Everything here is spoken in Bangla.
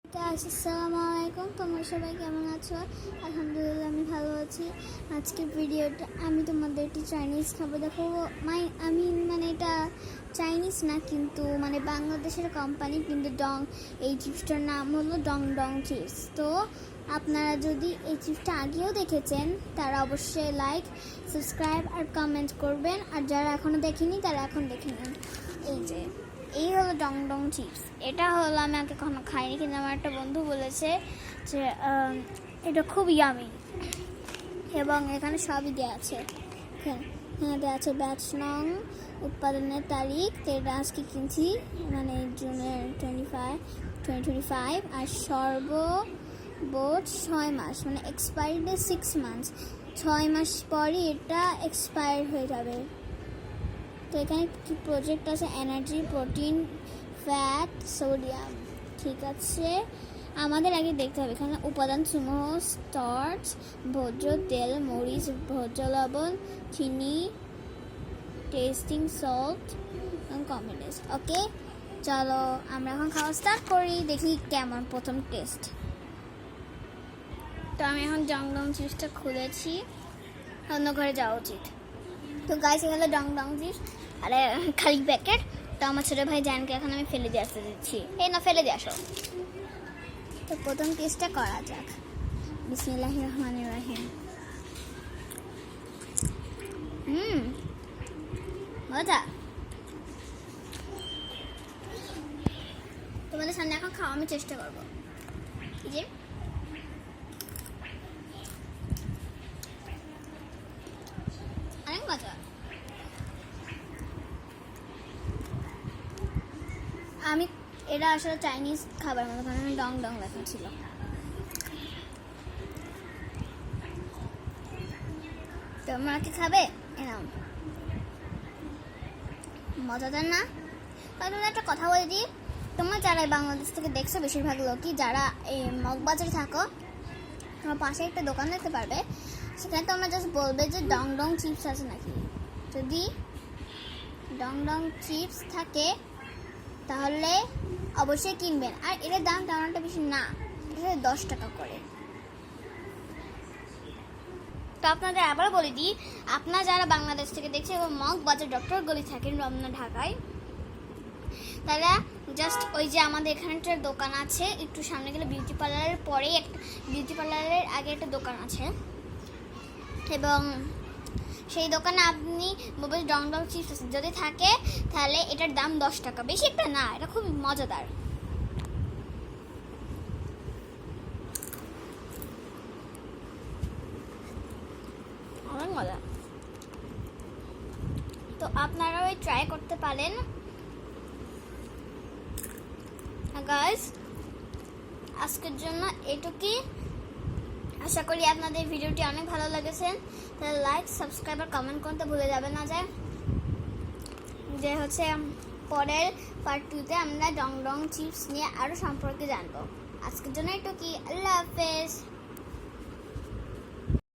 আসসালামু আলাইকুম, তোমরা সবাই কেমন আছো? আলহামদুলিল্লাহ আমি ভালো আছি। আজকের ভিডিওটা আমি তোমাদের একটি চাইনিজ খাবার দেখাবো। এটা চাইনিজ না, কিন্তু বাংলাদেশের কোম্পানি, কিন্তু এই চিপসটার নাম হলো ডং ডং চিপস। তো আপনারা যদি এই চিপসটা আগেও দেখেছেন তারা অবশ্যই লাইক, সাবস্ক্রাইব আর কমেন্ট করবেন, আর যারা এখনও দেখেনি তারা এখন দেখে নেন। এই হলো ডং ডং চিপস। এটা হলো আমি আগে কখনো খাইনি, কিন্তু আমার একটা বন্ধু বলেছে যে এটা খুব ইয়ামি, এবং এখানে সবই দেওয়া আছে। হ্যাঁ দেওয়া আছে ব্যাচ নং, উৎপাদনের তারিখ, তো এটা আজকে কিনছি জুনের 2025, আর সর্ববোধ 6 মাস, এক্সপায়ারি ডেট 6 মান্থস। 6 মাস পরই এটা এক্সপায়ার হয়ে যাবে। তো এখানে কি প্রজেক্ট আছে? Energy, protein, fat, sodium. ঠিক আছে, আমাদের আগে দেখতে হবে এখানে উপাদান সমূহ: স্টার্চ, ভোজ্য তেল, মরিচ, ভোজ্য লবণ, চিনি, টেস্টিং সল্ট এবং কমিডিস। ওকে, চলো আমরা এখন খাওয়া স্টার্ট করি, দেখি কেমন প্রথম টেস্ট। তো আমি এখন ডং ডং চিপসটা খুলেছি, অন্য ঘরে যাওয়া উচিত। তো গাইস, এগুলো ডং ডং চিপস, আরে খালি প্যাকেট। তো আমার ছোটো ভাই জানকে এখন আমি ফেলে দিয়ে আসতে দিচ্ছি। এই না, ফেলে দিয়ে আসো। তো প্রথম টেস্টটা করা যাক। বিসমিল্লাহির রহমানির রহিম। মজা। তোমাদের সামনে এখন খাওয়া আমি চেষ্টা করবো। এই যে অনেক মজা। এটা আসলে চাইনিজ খাবার মতো, কারণ ডং ডং লেখা ছিল। তোমরা কি খাবে? এরকম মজাদার না? তোমাদের একটা কথা বলে দিই, তোমরা যারা বাংলাদেশ থেকে দেখছো, বেশিরভাগ লোকই যারা এই মগবাজারে থাকো, তোমার পাশে একটা দোকান দেখতে পারবে। সেখানে তোমরা জাস্ট বলবে যে ডং ডং চিপস আছে নাকি। যদি ডং ডং চিপস থাকে তাহলে অবশ্যই কিনবেন। আর এর দাম তেমন একটা বেশি না, এটা 10 টাকা করে। তো আপনাদের আবার বলে দিই, আপনারা যারা বাংলাদেশ থেকে দেখছে এবং মগবাজার ডক্টর গলি থাকেন রমনা ঢাকায়, তারা জাস্ট ওই যে আমাদের এখানে একটা দোকান আছে, একটু সামনে গেলে বিউটি পার্লারের পরেই বিউটি পার্লারের আগে একটা দোকান আছে, এবং সেই দোকানে আপনি বলবেন ডং ডং চিপস আছে। যদি থাকে তাহলে এটার দাম 10 টাকা, বেশি একটা না। এটা খুব মজাদার। অনেক মজা। তো আপনারাও ট্রাই করতে পারেন। গাইস, আজকের জন্য এটুকুই। আশা করি আপনাদের ভিডিওটি অনেক ভালো লেগেছে। তাহলে লাইক, সাবস্ক্রাইব আর কমেন্ট করতে ভুলে যাবেন না, যে হচ্ছে পরের পার্ট 2-তে আমরা ডং ডং চিপস নিয়ে আরও সম্পর্কে জানবো। আজকের জন্য এটুকুই। আল্লাহ হাফেজ।